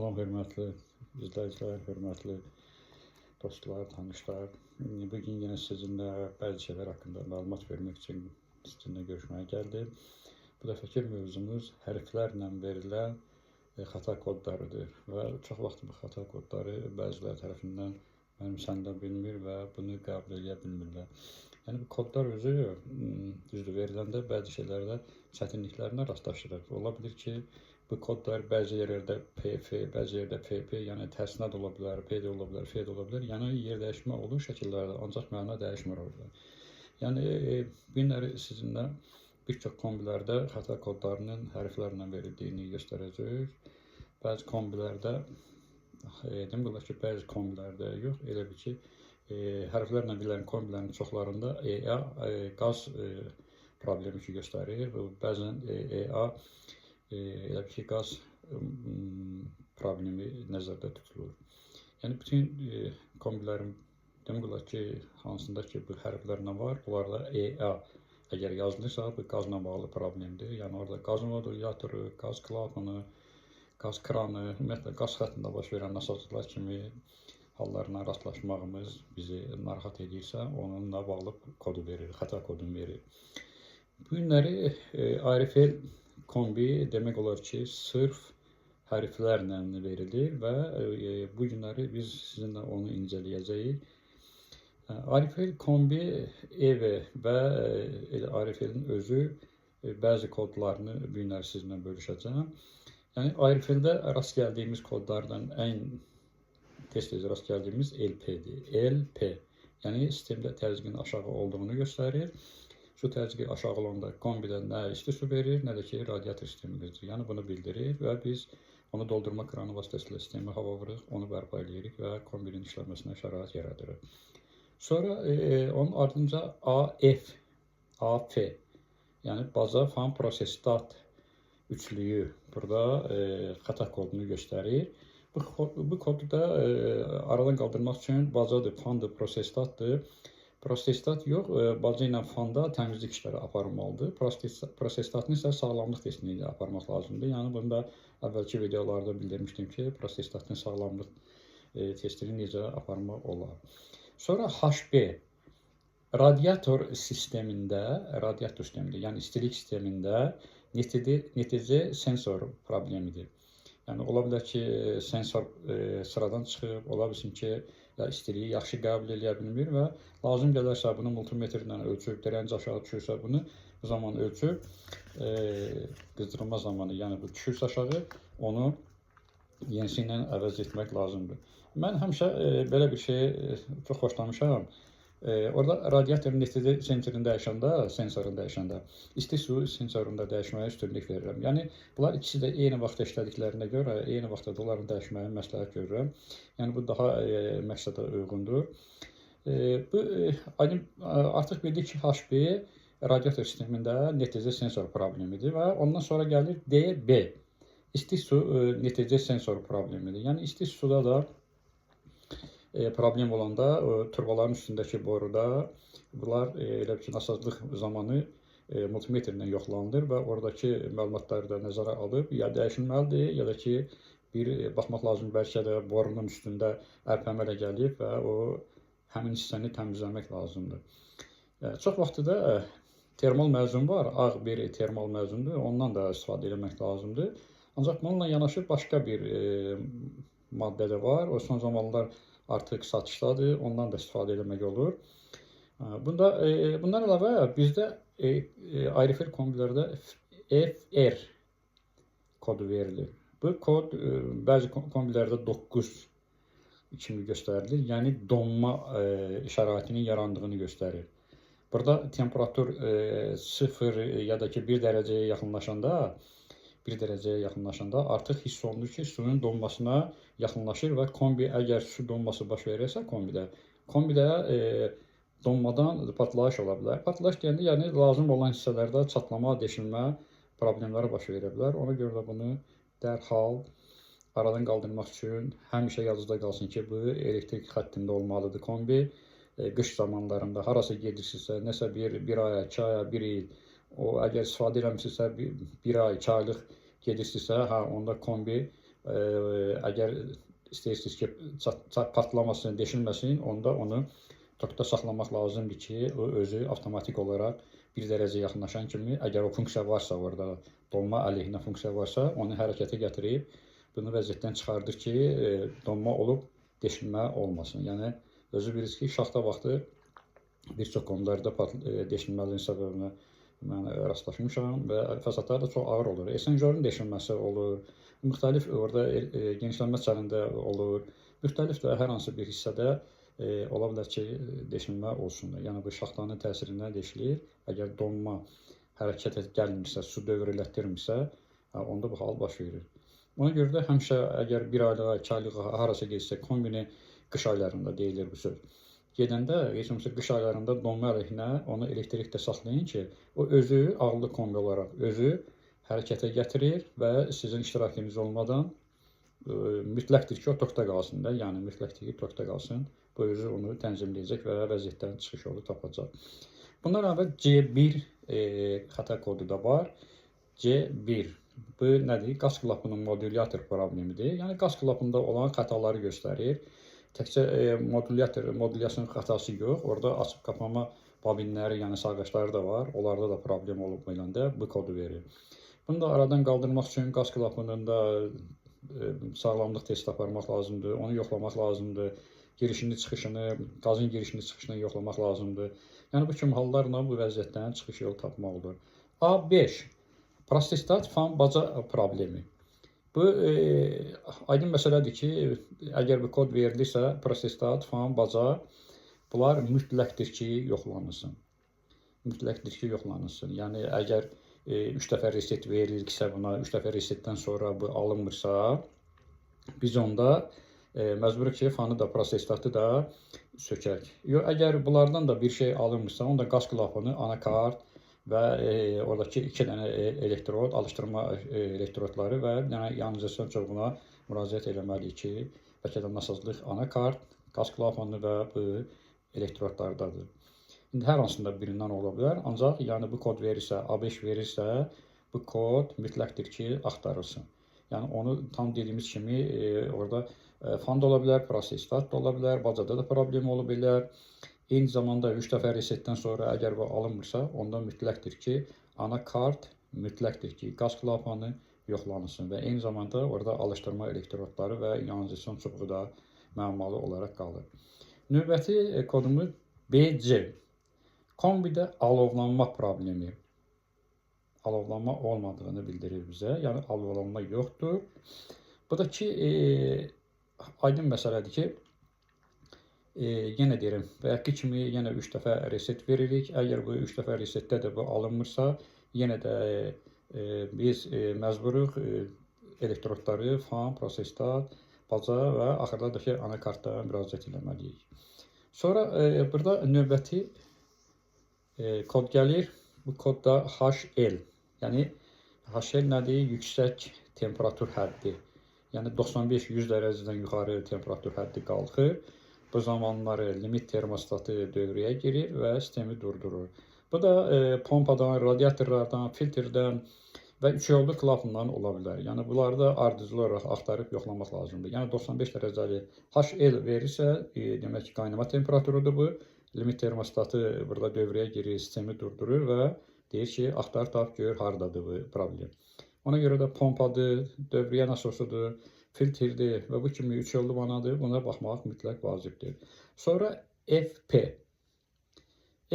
Salam, hörmətli izləyicilər, hörmətli dostlar, tanışlar. Bugün yenə sizinlə bəzi şeylər haqqında məlumat vermək üçün sizinlə görüşməyə gəldim. Bu dəfəki mövzumuz hərflərlə verilən xəta kodlarıdır və çox vaxt bu xəta kodları bəzilər tərəfindən mənimsənilə bilmir və bunu qəbul edə bilmirlər. Yəni bu kodlar özü düzdür veriləndə bəzi şeylərdə çətinliklərinə rastlaşırıq. Ola bilir ki, bu kodlar bəzi yerlərdə PF, bəzi yerdə PP, yəni tərsinə də ola bilər, P də ola bilər, F də ola bilər. Yəni yer dəyişmə olur şəkillərdə, ancaq məna dəyişmir orada. Yəni bu günləri sizinlə bir çox kombilərdə xəta kodlarının hərflərlə verildiyini göstərəcək. Bəzi kombilərdə, demək olar ki, bəzi kombilərdə yox, elə bir ki, hərflərlə verilən kombilərin çoxlarında EA qaz problemi ki göstərir. Bəzən EA elə bir ki, qaz problemi nəzərdə tutulur. Yəni, bütün kombilərin demək olar ki, hansında ki, bu hərflərlə var, bunlarda EA əgər yazılırsa, bu qazla bağlı problemdir. Yəni, orada qaz modulatoru, qaz klapanı, qaz kranı, ümumiyyətlə, qaz xəttində baş verən nasazlıqlar kimi hallarına rastlaşmağımız bizi narahat edirsə, onunla bağlı kodu verir, xəta kodunu verir. Bu günləri ARFL kombi demək olar ki, sırf hərflərlə verilir və bu günləri biz sizinlə onu incələyəcəyik. ARFL kombi EV və ARFL-in özü bəzi kodlarını bu günləri sizinlə bölüşəcəm. Yəni, ARFL-də rast gəldiyimiz kodlardan ən tez-tez rast gəldiyimiz LP-dir. LP, yəni sistemdə təzyiqin aşağı olduğunu göstərir. Su təzyiqi aşağı olanda kombidə nə isti su verir, nə də ki, radiator sistemi qızır. Yəni, bunu bildirir və biz onu doldurma kranı vasitəsilə sistemi hava vururuq, onu bərpa edirik və kombinin işləməsinə şərait yaradırıq. Sonra onun ardınca AF, yəni baza fan prosestat üçlüyü burada xəta kodunu göstərir. Bu kodu da aradan qaldırmaq üçün bazadır, fandır, prosestatdır. Prosestat yox, baca ilə fanda təmizlik işləri aparılmalıdır. Prosestatın isə sağlamlıq testini aparmaq lazımdır. Yəni, bunu da əvvəlki videolarda bildirmişdim ki, prosestatın sağlamlıq testini necə aparmaq olar. Sonra HB, radiator sistemində, yəni istilik sistemində netice sensor problemidir. Yəni, ola bilər ki, sensor sıradan çıxıb, ola bilsin ki, istiliyi yaxşı qəbul edə bilmir və lazım gələrsə bunu multimetrlə ölçüb, dirənci aşağı düşürsə bunu bu zaman ölçüb, qızdırılma zamanı, yəni bu düşürsə aşağı, onu yenisi ilə əvəz etmək lazımdır. Mən həmişə belə bir şeyi çox xoşlamışam. Orada radiatorun netice sensorunu dəyişəndə, isti su sensorunda dəyişməyə üstünlük verirəm. Yəni, bunlar ikisi də eyni vaxtda işlədiklərinə görə, eyni vaxtda onların dəyişməyə məsləhət görürəm. Yəni, bu daha məqsədə uyğundur. Artıq bildik ki, HB radiator sistemində netice sensor problemidir və ondan sonra gəlir DB, isti su netice sensor problemidir. Yəni, isti suda da problem olanda turbaların üstündəki boruda bunlar elə ki, nasazlıq zamanı multimetrlə yoxlanılır və oradakı məlumatları da nəzərə alıb ya dəyişilməlidir, ya da ki, bir baxmaq lazım, bəlkə də borunun üstündə ərpəmə gəlib və o həmin hissəni təmizləmək lazımdır. Çox vaxtı da termal məzun var, ağ bir termal məzundur, ondan da istifadə etmək lazımdır. Ancaq bununla yanaşı başqa bir maddə də var, o son zamanlar artıq satışdadır, ondan da istifadə etmək olur. Bundan əlavə bizdə ARFL kombilərdə FR kodu verilir. Bu kod bəzi kombilərdə 9 kimi göstərilir, yəni donma şəraitinin yarandığını göstərir. Burada temperatur 0 ya da ki 1 dərəcəyə yaxınlaşanda artıq hiss olunur ki, suyun donmasına yaxınlaşır və kombi əgər su donması baş verirsə kombidə donmadan partlayış ola bilər. Partlayış deyəndə, yəni lazım olan hissələrdə çatlama, deşilmə problemləri baş verə bilər. Ona görə də bunu dərhal aradan qaldırmaq üçün həmişə yadınızda qalsın ki, bu elektrik xəttində olmalıdır kombi. Qış zamanlarında harasa gedirsinizsə, nəsə bir aya, 2 aya, 1 il, o əgər istifadə eləmişsinizsə, 1 ay, 2 aylıq gedirsinizsə, onda kombi Əgər istəyirsiniz ki, partlamasın, deşilməsin, onda onu tokda saxlamaq lazımdır ki, o özü avtomatik olaraq 1 dərəcə yaxınlaşan kimi, əgər o funksiya varsa, orada donma əleyhinə funksiya varsa, onu hərəkətə gətirib, bunu vəziyyətdən çıxardır ki, donma olub, deşilmə olmasın. Yəni, özü bilirsiniz ki, şaxta vaxtı bir çox konularda deşilməliyin səbəbinə mən rastlaşmışam və fəsadlar da çox ağır olur. Esenjorun deşilməsi olur, müxtəlif orada genişlənmə çərində olur, müxtəlif də hər hansı bir hissədə ola bilər ki, deşilmə olsun. Yəni, bu şaxtanın təsirindən deşilir. Əgər donma hərəkətə gəlmirsə, su dövr elətdirmirsə, onda bu hal baş verir. Ona görə də həmişə əgər 1 aylığa, 2 aylığa harasa geçsə, kombini qış aylarında deyilir bu söz. Gedəndə, heç olmasa qış aylarında donma əleyhinə onu elektrikdə saxlayın ki, o özü ağırlı kombi olaraq özü hərəkətə gətirir və sizin iştirakınız olmadan mütləqdir ki, o tokda qalsın da, yəni mütləqdir ki, tokda qalsın. Bu özü onu tənzimləyəcək və vəziyyətdən çıxış yolu tapacaq. Bundan əvvəl C1 xəta kodu da var. C1 bu nədir? Qaz klapının modulyator problemidir. Yəni, qaz klapında olan xətaları göstərir. Təkcə modulyasyon xətası yox, orada açıb qapanma bobinləri, yəni sarğaçları da var. Onlarda da problem olub eləndə bu kodu verir. Bunu da aradan qaldırmaq üçün qaz klapında sağlamlıq testi aparmaq lazımdır, onu yoxlamaq lazımdır. Girişini, çıxışını, qazın girişini, çıxışını yoxlamaq lazımdır. Yəni, bu kimi hallarla bu vəziyyətdən çıxış yolu tapmaq olur. A5 prostat fan baca problemi. Bu, aydın məsələdir ki, əgər bu kod verilirsə, prostat fan baca, bunlar mütləqdir ki, yoxlanılsın. Mütləqdir ki, yoxlanılsın. Yəni, əgər 3 dəfə reset verilirsə buna, 3 dəfə resetdən sonra bu alınmırsa, biz onda məcburuq ki, fanı da, prostatı da sökək. Yox, əgər bunlardan da bir şey alınmırsa, onda qaz klapını, anakart və oradakı 2 dənə elektrod, alışdırma elektrodları və yanalizasiya çubuğuna müraciət eləməliyik ki, bəlkə də nasazlıq anakart, qaz klapanı və bu elektrodlardadır. İndi hər hansında birindən ola bilər, ancaq yəni bu kod verirsə, A5 verirsə, bu kod mütləqdir ki, axtarılsın. Yəni onu tam dediyimiz kimi orada fan da ola bilər, prostat da ola bilər, bacada da problem ola bilər. Eyni zamanda 3 dəfə resetdən sonra əgər bu alınmırsa, onda mütləqdir ki, anakart, mütləqdir ki, qaz klapanı yoxlanılsın və eyni zamanda orada alışdırma elektrodları və yanalizasiya çubuğu da müəmmalı olaraq qalır. Növbəti kodumuz BC. Kombidə alovlanma problemi. Alovlanma olmadığını bildirir bizə, yəni alovlanma yoxdur. Bu da ki, aydın məsələdir ki, yenə deyirəm, bayaqki kimi yenə 3 dəfə reset veririk. Əgər bu 3 dəfə resetdə də bu alınmırsa, yenə də biz məcburuq elektrodları, fan, prostat, baca və axırda da ki, anakartlara müraciət eləməliyik. Sonra burada növbəti kod gəlir. Bu kod da HL. Yəni, HL nədir? Yüksək temperatur həddi. Yəni, 95-100 dərəcədən yuxarı temperatur həddi qalxır. Bu zamanları limit termostatı dövrəyə girir və sistemi durdurur. Bu da pompadan, radiatorlardan, filtrdən və 3 yollu klapandan ola bilər. Yəni, bunları da ardıcıl olaraq axtarıb yoxlamaq lazımdır. Yəni, 95 dərəcəli HL verirsə, demək ki, qaynama temperaturudur bu. Limit termostatı burada dövrəyə girir, sistemi durdurur və deyir ki, axtar, tap, gör, hardadır bu problem. Ona görə də pompadır, dövrəyə nasosudur, filtrdir və bu kimi 3 yollu vanadır. Buna baxmaq mütləq vacibdir. Sonra FP.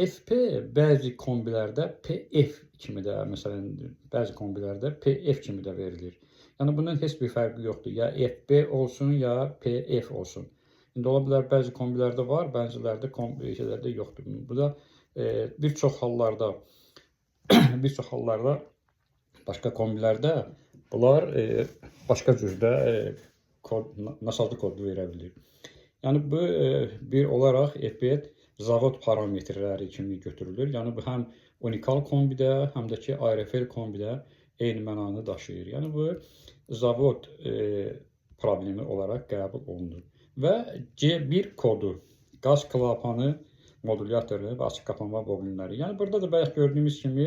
FP bəzi kombilərdə PF kimi də, məsələn, bəzi kombilərdə PF kimi də verilir. Yəni, bunun heç bir fərqi yoxdur. Ya FB olsun, ya PF olsun. İndi ola bilər, bəzi kombilərdə var, bəzilərdə yoxdur. Bu da bir çox hallarda, başqa kombilərdə bunlar başqa cürdə nasazlı kodu verə bilir. Yəni, bu bir olaraq FB zavod parametrləri kimi götürülür. Yəni, bu həm unikal kombidə, həm də ki, ARFL kombidə eyni mənanı daşıyır. Yəni, bu zavod problemi olaraq qəbul olunur. Və C1 kodu qaz klapanı modulyatoru və açıq qapanma bobinləri. Yəni burada da bayaq gördüyümüz kimi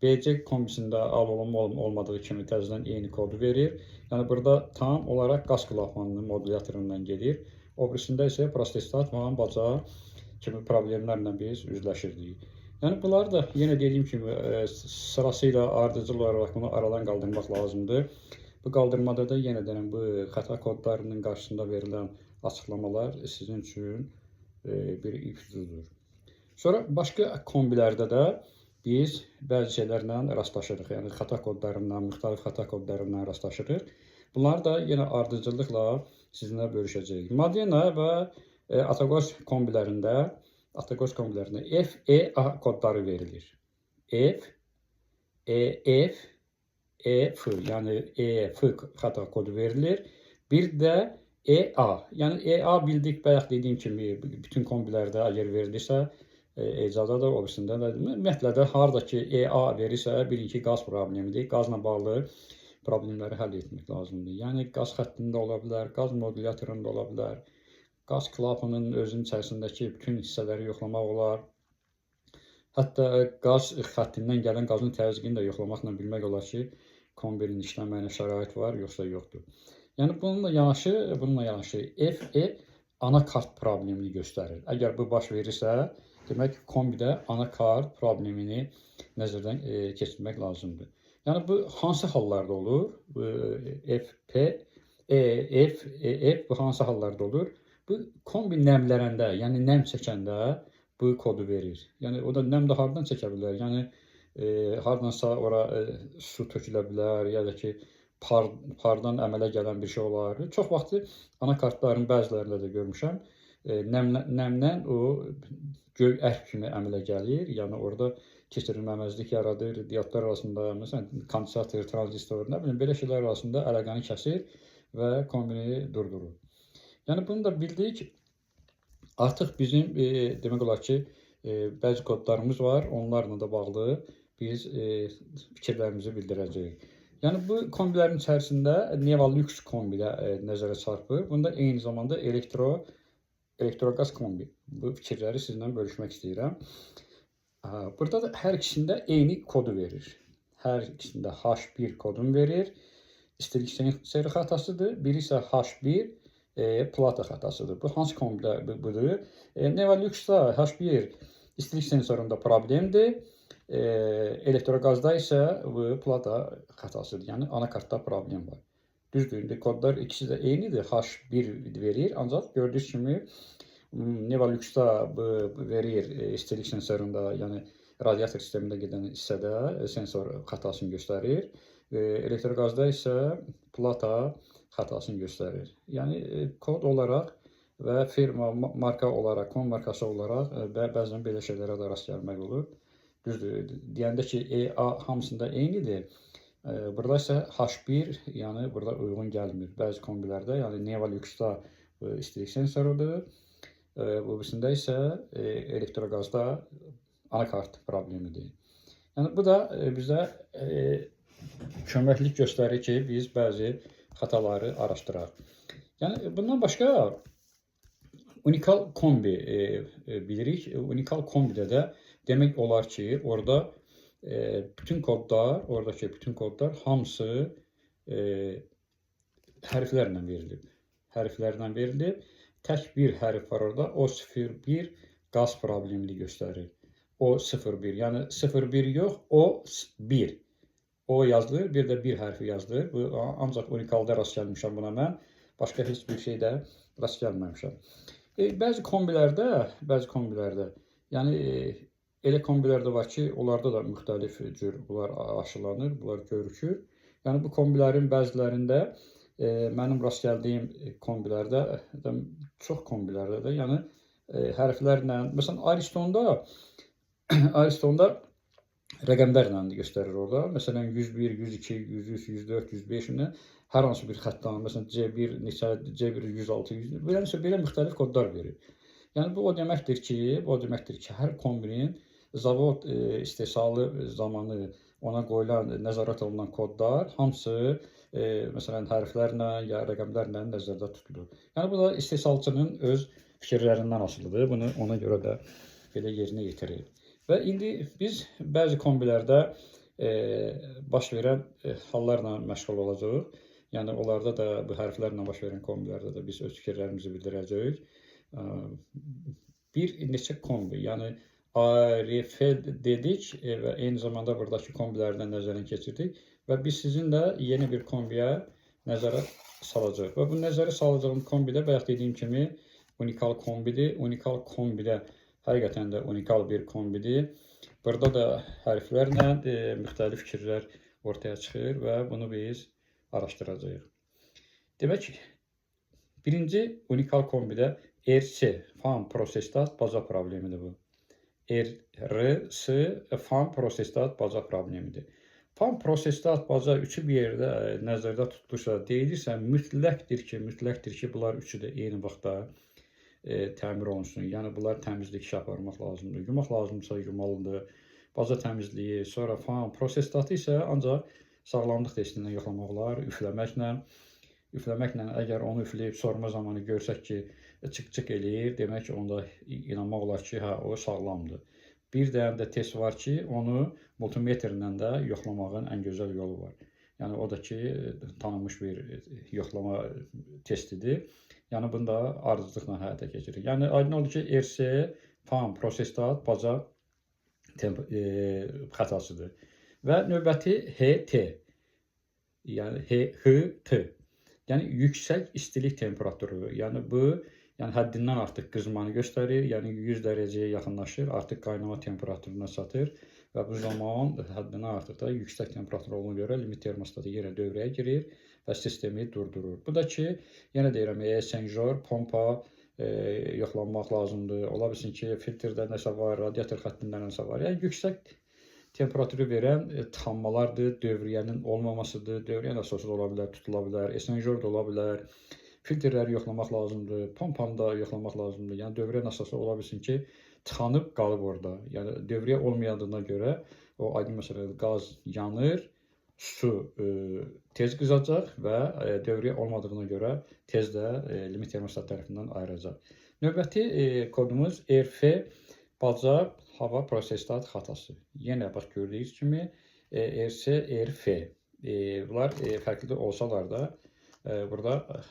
BC kombisində olmadığı kimi təzədən eyni kodu verir. Yəni burada tam olaraq qaz klapanının modulyatorundan gedir. O birisində isə prostestat və baca kimi problemlərlə biz üzləşirdik. Yəni bunları da yenə dediyim kimi sırasıyla ardıcıl olaraq bunu aradan qaldırmaq lazımdır. Bu qaldırmada da yenə deyirəm bu xəta kodlarının qarşısında verilən açıqlamalar sizin üçün bir ipucudur. Sonra başqa kombilərdə də biz bəzi şeylərlə rastlaşırıq. Yəni xəta kodlarından, müxtəlif xəta kodlarından rastlaşırıq. Bunlar da yenə ardıcıllıqla sizinlə bölüşəcəyik. Modena və Ataqos kombilərində F, E, A kodları verilir. F, F, yəni F xəta kodu verilir. Bir də EA. Yəni EA bildik, bayaq dediyim kimi bütün kombilərdə əgər verilirsə, ecazda da, o birisində də, ümumiyyətlə də harada ki EA verirsə, bilin ki, qaz problemidir. Qazla bağlı problemləri həll etmək lazımdır. Yəni qaz xəttində ola bilər, qaz modulyatorunda ola bilər, qaz klapanının özünün içərisindəki bütün hissələri yoxlamaq olar. Hətta qaz xəttindən gələn qazın təzyiqini də yoxlamaqla bilmək olar ki, kombinin işləməyinə şərait var, yoxsa yoxdur. Yəni bununla yanaşı FE anakart problemini göstərir. Əgər bu baş verirsə, demək ki, kombidə anakart problemini nəzərdən keçirmək lazımdır. Yəni bu hansı hallarda olur? F bu hansı hallarda olur? Bu kombi nəmlənəndə, yəni nəm çəkəndə bu kodu verir. Yəni o da nəm də hardan çəkə bilər? Yəni hardansa ora su tökülə bilər, ya da ki pardan əmələ gələn bir şey olar. Çox vaxtı anakartların bəzilərində də görmüşəm. Nəmdən o göy ərk kimi əmələ gəlir. Yəni orada keçirilməməzlik yaradır. Diodlar arasında, məsələn, kondensator, tranzistor, nə bilim, belə şeylər arasında əlaqəni kəsir və kombini durdurur. Yəni bunu da bildik. Artıq bizim demək olar ki, bəzi kodlarımız var. Onlarla da bağlı biz fikirlərimizi bildirəcəyik. Yəni bu kombilərin içərisində Nevalux kombi də nəzərə çarpır. Bunda eyni zamanda elektroqaz kombi. Bu fikirləri sizinlə bölüşmək istəyirəm. Burada da hər ikisində eyni kodu verir. Hər ikisində H1 kodunu verir. İstilik sensor xətasıdır. Biri isə H1 plata xətasıdır. Bu hansı kombidə budur? Nevalux'da H1 istilik sensorunda problemdir. Elektroqazda isə bu plata xətasıdır. Yəni anakartda problem var. Düzdür, indi kodlar ikisi də eynidir. H1 verir, ancaq gördüyünüz kimi Nevalux'da bu verir istilik sensorunda, yəni radiator sistemində gedən hissədə sensor xətasını göstərir. Elektroqazda isə plata xətasını göstərir. Yəni kod olaraq və firma marka olaraq, kom markası olaraq bəzən belə şeylərə də rast gəlmək olur. Düzdür, deyəndə ki, EA hamısında eynidir. Burada isə H1, yəni burada uyğun gəlmir. Bəzi kombilərdə, yəni Nevalux'da istilik sensorudur. Bu birisində isə elektroqazda anakart problemidir. Yəni bu da bizə köməklik göstərir ki, biz bəzi xətaları araşdıraq. Yəni bundan başqa unikal kombi bilirik. Unikal kombidə də demək olar ki, orada bütün kodlar, oradakı bütün kodlar hamısı hərflərlə verilib. Hərflərlə verilib. Tək bir hərf var orada. O01 qaz problemini göstərir. O01, yəni 01 yox, O1. O yazılır, bir də bir hərfi yazılır. Bu ancaq unikalda rast gəlmişəm buna mən. Başqa heç bir şeydə rast gəlməmişəm. Bəzi kombilərdə, yəni elə kombilərdə var ki, onlarda da müxtəlif cür bunlar aşılanır, bunlar görükür. Yəni bu kombilərin bəzilərində mənim rast gəldiyim kombilərdə, çox kombilərdə də, yəni hərflərlə, məsələn, Aristonda rəqəmlərlə göstərir orada. Məsələn, 101, 102, 103, 104, 105 hər hansı bir xəttan, məsələn, C1 neçə, C1 106, 100, belə müxtəlif kodlar verir. Yəni bu o deməkdir ki, hər kombinin zavod istehsalı zamanı ona qoyulan, nəzarət olunan kodlar hamısı məsələn hərflərlə ya rəqəmlərlə nəzərdə tutulur. Yəni bu da istehsalçının öz fikirlərindən asılıdır. Bunu ona görə də belə yerinə yetirir. Və indi biz bəzi kombilərdə baş verən hallarla məşğul olacağıq. Yəni onlarda da bu hərflərlə baş verən kombilərdə də biz öz fikirlərimizi bildirəcəyik. Bir neçə kombi, yəni ARF dedik və eyni zamanda buradakı kombilərdən nəzərdən keçirdik və biz sizinlə yeni bir kombiyə nəzərə salacağıq. Və bu nəzərə salacağımız kombi də bayaq dediyim kimi unikal kombidir. Unikal kombidə həqiqətən də unikal bir kombidir. Burada da hərflərlə müxtəlif fikirlər ortaya çıxır və bunu biz araşdıracağıq. Demək, birinci unikal kombidə RC, fan prosestat baza problemidir bu. RS, fan prosestat baza problemidir. Fan prosestat baza üçü bir yerdə nəzərdə tutulursa, deyilirsə, mütləqdir ki, bunlar üçü də eyni vaxtda təmir olunsun. Yəni, bunlar təmizlik işi aparmaq lazımdır. Yumaq lazımdırsa yumalıdır. Baza təmizliyi, sonra fan prosestatı isə ancaq sağlamlıq testindən yoxlamaq olar, üfləməklə. Üfləməklə əgər onu üfləyib sorma zamanı görsək ki, çık-çık eləyir, demək ki, onda inanmaq olar ki, hə, o sağlamdır. Bir dənə də test var ki, onu multimetrlə də yoxlamağın ən gözəl yolu var. Yəni, o da ki, tanınmış bir yoxlama testidir. Yəni, bunu da ardıcılıqla həyata keçirir. Yəni, aydın oldu ki, RC, fan, prosestat, baca xətasıdır. Və növbəti HT, yəni HT. Yəni, yüksək istilik temperaturu. Yəni, bu həddindən artıq qızmanı göstərir. Yəni, 100 dərəcəyə yaxınlaşır, artıq qaynama temperaturuna çatır. Və bu zaman həddindən artıq da yüksək temperatur olduğuna görə limit termostatı yenə dövrəyə girir və sistemi durdurur. Bu da ki, yenə deyirəm, senzor, pompa yoxlanmaq lazımdır. Ola bilsin ki, filtrdə nəsə var, radiator xəttində nəsə var. Yəni, yüksək temperaturu verən tıxanmalardır, dövriyyənin olmamasıdır. Dövriyyə nasosuz ola bilər, tutula bilər, senzor da ola bilər. Filtrləri yoxlamaq lazımdır, pompanı da yoxlamaq lazımdır. Yəni, dövriyyə nasosu ola bilsin ki, tıxanıb qalıb orada. Yəni, dövriyyə olmayadığına görə o aydın məsələdir, qaz yanır, su tez qızacaq və dövriyyə olmadığına görə tez də limit termostat tərəfindən ayıracaq. Növbəti kodumuz RF baca hava prosestat xatası. Yenə bax gördüyünüz kimi RC, RF. Bunlar fərqli olsalar da burada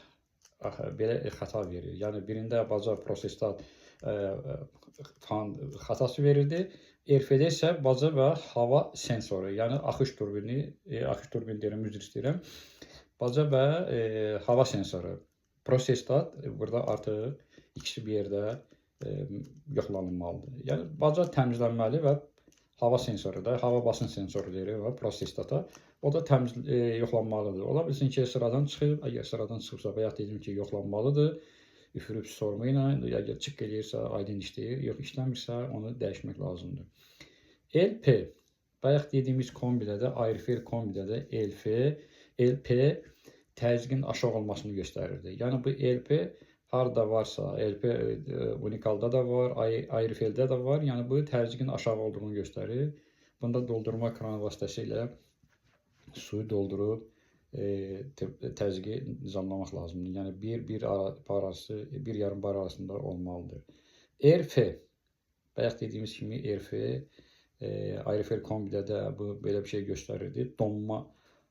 belə xəta verir. Yəni, birində baca prosestat fan xatası verirdi. RF-də isə baca və hava sensoru, yəni axış turbini deyirəm, üzr istəyirəm. Baca və hava sensoru. Prosestat burada artıq ikisi bir yerdə yoxlanılmalıdır. Yəni, baca təmizlənməli və hava sensoru da, hava basın sensoru deyirik və prosestata, o da yoxlanmalıdır. Ola bilsin ki, sıradan çıxıb, əgər sıradan çıxıbsa, bayaq dedim ki, yoxlanmalıdır. Üfürüb sorma ilə, əgər çık eləyirsə, aydın işləyir, yox işləmirsə, onu dəyişmək lazımdır. LP, bayaq dediyimiz kombidə də, ayrı-fer kombidə də LP təzyiqin aşağı olmasını göstərirdi. Yəni, bu LP harada varsa, LP unikalda da var, ayrı-feldə də var. Yəni, bu təzyiqin aşağı olduğunu göstərir. Bunda doldurma kranı vasitəsilə suyu doldurub təzyiqi nizamlamaq lazımdır. Yəni, bir yarım bar arasında olmalıdır. RF, bayaq dediyimiz kimi RF, ayrı-fel kombidə də bu belə bir şey göstərirdi. Donma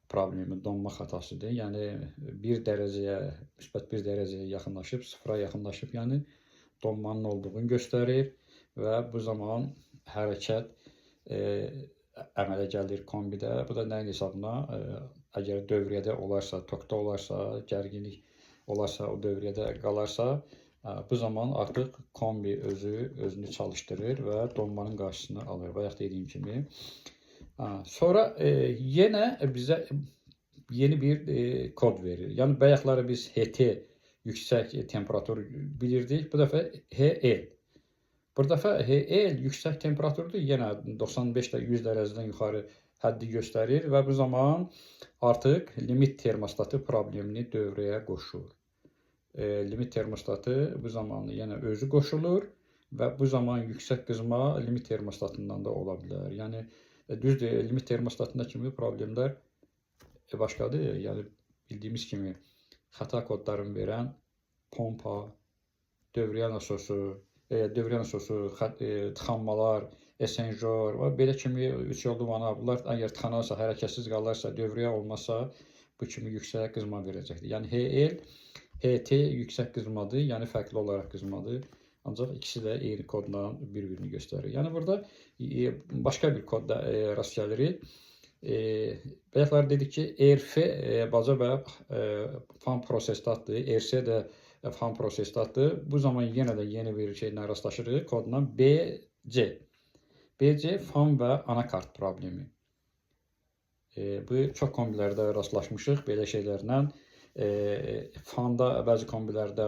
problemi, donma xatasıdır. Yəni, müsbət 1 dərəcəyə yaxınlaşıb, sıfıra yaxınlaşıb, yəni donmanın olduğunu göstərir və bu zaman hərəkət əmələ gəlir kombidə. Bu da nəyin hesabına? Əgər dövriyyədə olarsa, tokda olarsa, gərginlik olarsa, o dövriyyədə qalarsa, bu zaman artıq kombi özünü çalışdırır və donmanın qarşısını alır. Bayaq dediyim kimi. Sonra yenə bizə yeni bir kod verir. Yəni, bayaqları biz HT, yüksək temperatur bilirdik. Bu dəfə HL. Bu dəfə HL yüksək temperaturdur. Yenə 95-100 dərəcədən yuxarı həddi göstərir və bu zaman artıq limit termostatı problemini dövrəyə qoşur. Limit termostatı bu zaman yenə özü qoşulur və bu zaman yüksək qızma limit termostatından da ola bilər. Yəni, düzdür, limit termostatında kimi problemlər başqadır. Yəni, bildiyimiz kimi xəta kodlarını verən pompa, dövriyyə nasosu, dövrə nasosu, tıxanmalar, esenjor və belə kimi 3 yollu vana bunlar əgər tıxanarsa, hərəkətsiz qalarsa, dövrəyə olmasa bu kimi yüksək qızma verəcəkdir. Yəni HL, HT yüksək qızmadır, yəni fərqli olaraq qızmadır. Ancaq ikisi də eyni kodla bir-birini göstərir. Yəni burada başqa bir kodda rast gəlirik. Bayaqlar dedik ki, ERF baza və fan prosesdatdır. ERC də fan prosesdatdır. Bu zaman yenə də yeni bir şeylə rastlaşırıq. Kodla BC. BC fan və anakart problemi. Bu çox kombilərdə rastlaşmışıq belə şeylərlə. Fanda bəzi kombilərdə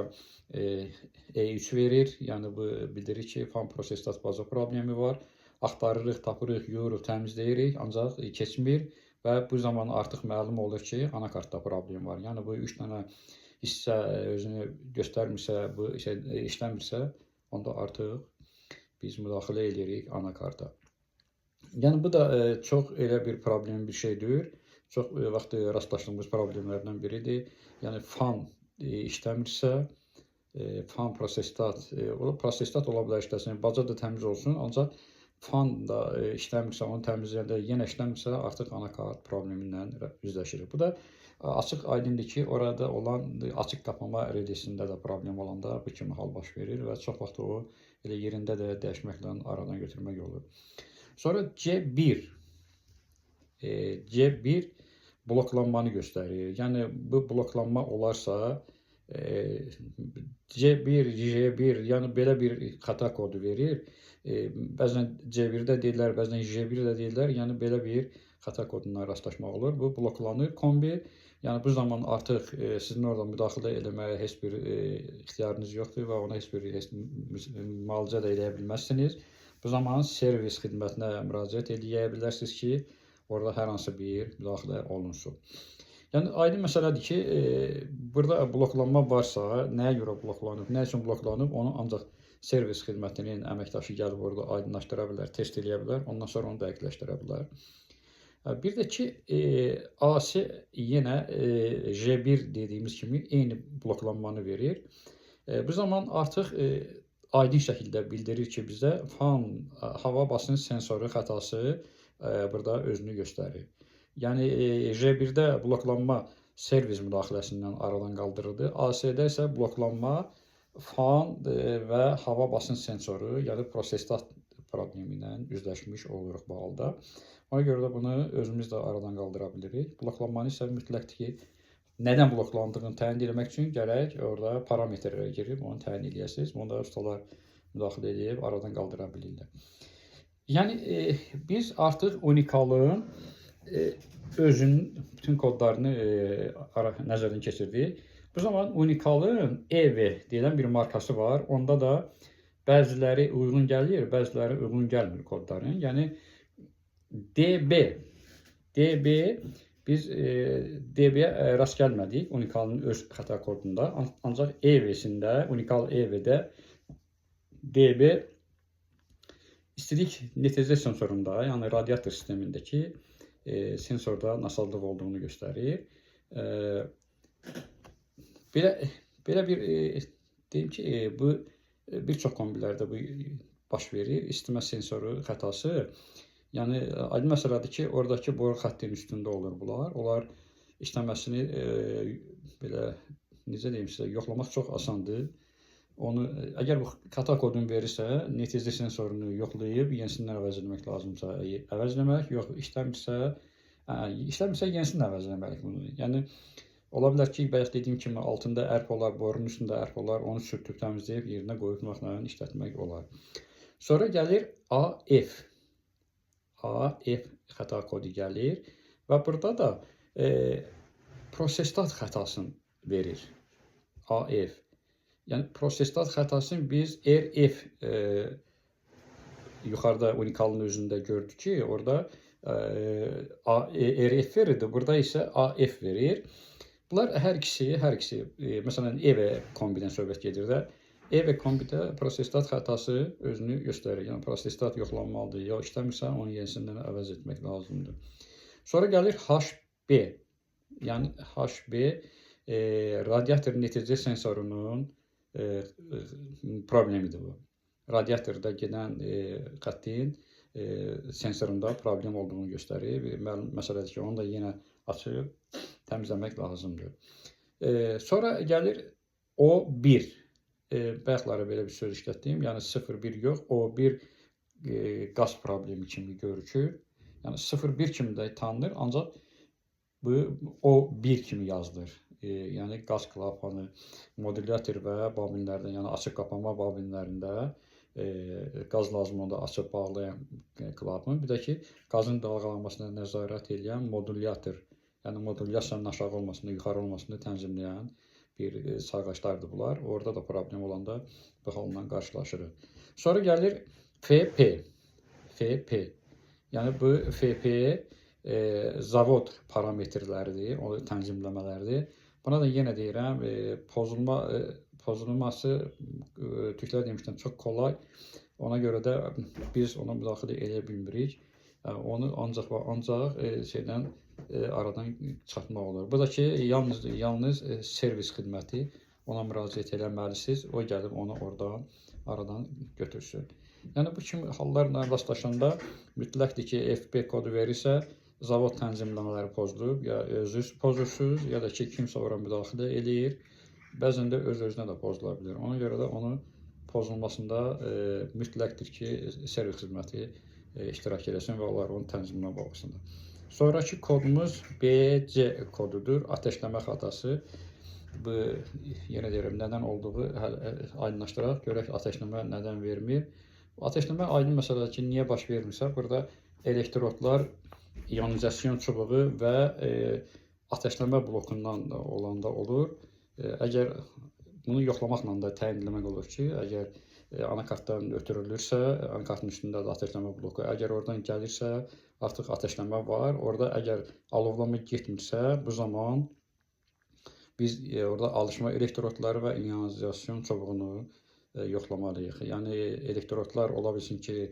E3 verir. Yəni bu bildirir ki, fan prosesdat baza problemi var. Axtarırıq, tapırıq, yuyuruq, təmizləyirik, ancaq keçmir və bu zaman artıq məlum olur ki, anakartda problem var. Yəni bu 3 dənə hissə özünü göstərmirsə, bu şey işləmirsə, onda artıq biz müdaxilə edirik anakarta. Yəni bu da çox elə bir problem bir şeydir. Çox vaxt rastlaşdığımız problemlərdən biridir. Yəni fan işləmirsə, fan prosesdat, prosesdat ola bilər işləsin, baca da təmiz olsun, ancaq fan da işləmirsə, onu təmizləyəndə yenə işləmirsə, artıq anakart problemi ilə üzləşirik. Bu da açıq aydındır ki, orada olan açıq qapama reləsində də problem olanda bu kimi hal baş verir və çox vaxt o elə yerində də dəyişməklə aradan götürmək olur. Sonra C1. C1 bloklanmanı göstərir. Yəni bu bloklanma olarsa C1, J1, yəni belə bir xəta kodu verir. Bəzən C1-də deyirlər, bəzən J1-də deyirlər. Yəni belə bir xəta koduna rastlaşmaq olur. Bu bloklanır kombi. Yəni bu zaman artıq sizin orada müdaxilə etməyə heç bir ixtiyarınız yoxdur və ona heç bir müalicə də edə bilməzsiniz. Bu zaman servis xidmətinə müraciət edə bilərsiniz ki, orada hər hansı bir müdaxilə olunsun. Yəni aydın məsələdir ki, burada bloklanma varsa, nəyə görə bloklanıb, nə üçün bloklanıb, onu ancaq servis xidmətinin əməkdaşı gəlib orada aydınlaşdıra bilər, test edə bilər, ondan sonra onu dəqiqləşdirə bilər. Bir də ki, AC yenə J1 dediyimiz kimi eyni bloklanmanı verir. Bu zaman artıq aydın şəkildə bildirir ki, bizə fan hava basınç sensoru xətası burada özünü göstərir. Yəni J1-də bloklanma servis müdaxiləsindən aradan qaldırıldı. AC-də isə bloklanma fan və hava basınç sensoru, yəni prosesdat problemi ilə üzləşmiş oluruq bu halda. Ona görə də bunu özümüz də aradan qaldıra bilirik. Bloklanmanı isə mütləqdir ki, nədən bloklandığını təyin etmək üçün gərək orada parametrlərə girib onu təyin edəsiniz. Onu da ustalar müdaxilə edib aradan qaldıra bilirlər. Yəni biz artıq Unikalın özünün bütün kodlarını nəzərdən keçirdik. Bu zaman Unikalın EV deyilən bir markası var. Onda da bəziləri uyğun gəlir, bəziləri uyğun gəlmir kodların. Yəni DB biz DB-yə rast gəlmədik Unikalın öz xəta kodunda. Ancaq EV-sində, Unikal EV-də DB istilik neticə sensorunda, yəni radiator sistemindəki sensorda nasazlıq olduğunu göstərir. Belə bir deyim ki, bu bir çox kombilərdə bu baş verir. İstimə sensoru xətası. Yəni aydın məsələdir ki, oradakı boru xəttinin üstündə olur bunlar. Onlar işləməsini belə necə deyim sizə, yoxlamaq çox asandır. Onu əgər bu xəta kodunu verirsə, neticə sensorunu yoxlayıb yenisindən əvəz etmək lazımsa əvəzləmək, yox işləmirsə yenisini əvəzləmək bunu. Yəni ola bilər ki, bayaq dediyim kimi altında ərp olar, borunun üstündə ərp olar, onu sürtüb təmizləyib yerinə qoyubmaqla işlətmək olar. Sonra gəlir AF. AF xəta kodu gəlir və burada da prosesdat xətasını verir. AF. Yəni prosesdat xətasını biz RF yuxarıda Unikalın özündə gördük ki, orada RF verirdi, burada isə AF verir. Bunlar hər ikisi, məsələn, EV kombidən söhbət gedir də. EV kombidə prosesdat xətası özünü göstərir. Yəni prosesdat yoxlanmalıdır, ya işləmirsə onu yenisindən əvəz etmək lazımdır. Sonra gəlir HB. Yəni HB radiator neticə sensorunun problemidir bu. radiatorda gedən xəttin sensorunda problem olduğunu göstərir. Məsələdir ki, onu da yenə açıb təmizləmək lazımdır. Sonra gəlir O1. Bayaqları belə bir söz işlətdim. Yəni 0-1 yox, O1 qaz problemi kimi görükür. Yəni 0-1 kimi də tanınır, ancaq bu O1 kimi yazılır. Yəni qaz klapanı, modulyator və bobinlərdə, yəni açıq qapanma bobinlərində qaz lazım onda açıb bağlayan klapan, bir də ki, qazın dalğalanmasına nəzarət edən modulyator, yəni modulyasiyanın aşağı olmasını, yuxarı olmasını tənzimləyən bir sayğaclardır bunlar. Orada da problem olanda bu halla qarşılaşırıq. Sonra gəlir FP. FP. Yəni bu FP zavod parametrləridir, onu tənzimləmələrdir. Buna da yenə deyirəm, pozulması türklər demişdən çox kolay. Ona görə də biz ona müdaxilə edə bilmirik. Onu ancaq və ancaq şeydən aradan çıxartmaq olur. Bu da ki, yalnız servis xidməti ona müraciət eləməlisiniz. O gəlib onu oradan aradan götürsün. Yəni bu kimi hallarla rastlaşanda mütləqdir ki, FP kodu verirsə, zavod tənzimləmələri pozulub, ya özünüz pozursunuz, ya da ki, kimsə ora müdaxilə eləyir. Bəzən də öz-özünə də pozula bilir. Ona görə də onun pozulmasında mütləqdir ki, servis xidməti iştirak eləsin və onlar onun tənziminə baxsınlar. Sonraki kodumuz BC kodudur, ateşləmə xatası. Bu, yenə deyirəm, nədən olduğu aydınlaşdıraq, görək ateşləmə nədən vermir. Ateşləmə aydın məsələdir ki, niyə baş vermirsə, burada elektrodlar ionizasyon çubuğu və ateşləmə blokundan olanda olur. Əgər bunu yoxlamaqla da təyin etmək olur ki, əgər anakartdan ötürülürsə, anakartın üstündə də ateşləmə bloku, əgər oradan gəlirsə, artıq ateşləmə var. Orada əgər alovlama getmirsə, bu zaman biz orada alışma elektrodları və ionizasyon çubuğunu yoxlamalıyıq. Yəni elektrodlar ola bilsin ki,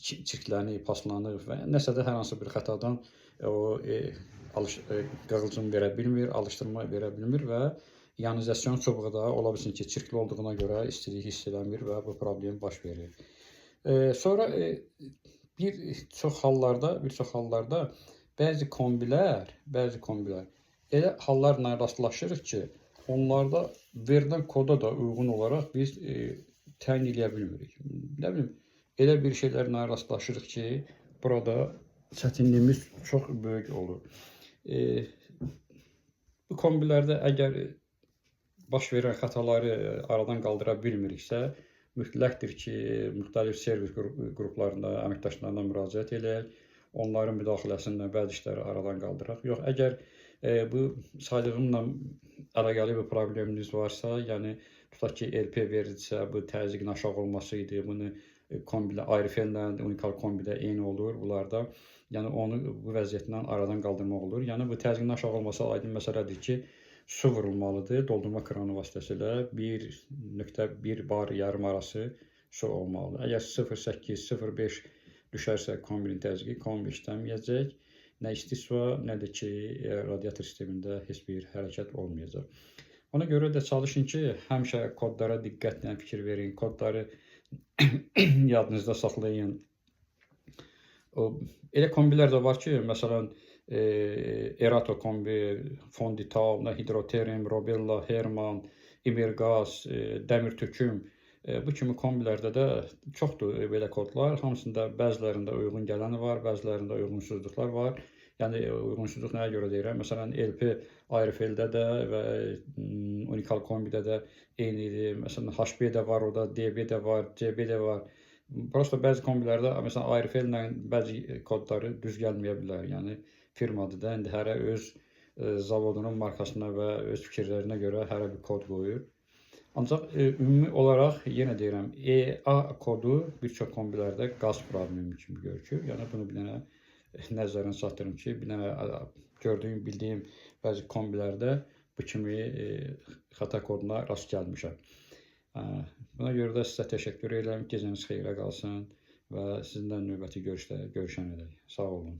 çirklənib, paslanıb və nəsə də hər hansı bir xətadan o qığılcım verə bilmir, alışdırma verə bilmir və ionizasyon çubuğu da ola bilsin ki, çirkli olduğuna görə istilik hiss eləmir və bu problem baş verir. Sonra bir çox hallarda bəzi kombilər elə hallarla rastlaşırıq ki, onlarda verilən koda da uyğun olaraq biz təyin edə bilmirik. Nə bilim, elə bir şeylərlə rastlaşırıq ki, burada çətinliyimiz çox böyük olur. Bu kombilərdə əgər baş verən xətaları aradan qaldıra bilmiriksə, mütləqdir ki, müxtəlif servis qruplarında əməkdaşlarına müraciət edək, onların müdaxiləsindən bəzi işləri aradan qaldıraq. Yox, əgər bu saydığımla əlaqəli bir probleminiz varsa, yəni tutaq ki, LP veridirsə, bu təzyiqin aşağı olması idi, bunu kombilə, ayrıfellə, unikal kombidə eyni olur bunlarda. Yəni onu bu vəziyyətlə aradan qaldırmaq olur. Yəni bu təzyiqin aşağı olması aydın məsələdir ki, su vurulmalıdır, doldurma kranı vasitəsilə 1.1 bar yarım arası su olmalıdır. Əgər 0.8, 0.5 düşərsə kombinin təzyiqi, kombi işləməyəcək. Nə istisva, nə də ki, radiator sistemində heç bir hərəkət olmayacaq. Ona görə də çalışın ki, həmişə kodlara diqqətlə fikir verin, kodları yadınızda saxlayın. Elə kombilər də var ki, məsələn, Erato kombi, Fondital, Hidroterim, Robella, Herman, İbergaz, Dəmir töküm, bu kimi kombilərdə də çoxdur belə kodlar. Hamısında bəzilərində uyğun gələni var, bəzilərində uyğunsuzluqlar var. Yəni uyğunsuzluq nəyə görə deyirəm? Məsələn, LP ayrıfeldə də və unikal kombidə də eynidir. Məsələn, HB də var, orada DB də var, CB də var. Prosta bəzi kombilərdə, məsələn, ayrıfellə bəzi kodları düz gəlməyə bilər. Yəni firmadır da, indi hərə öz zavodunun markasına və öz fikirlərinə görə hərə bir kod qoyur. Ancaq ümumi olaraq, yenə deyirəm, EA kodu bir çox kombilərdə qaz problemi kimi görükür. Yəni bunu bir dənə nəzərdən çatdırım ki, bir dənə gördüyüm, bildiyim bəzi kombilərdə bu kimi xəta koduna rast gəlmişəm. Buna görə də sizə təşəkkür edirəm. Gecəniz xeyrə qalsın və sizinlə növbəti görüşdə görüşənədək. Sağ olun.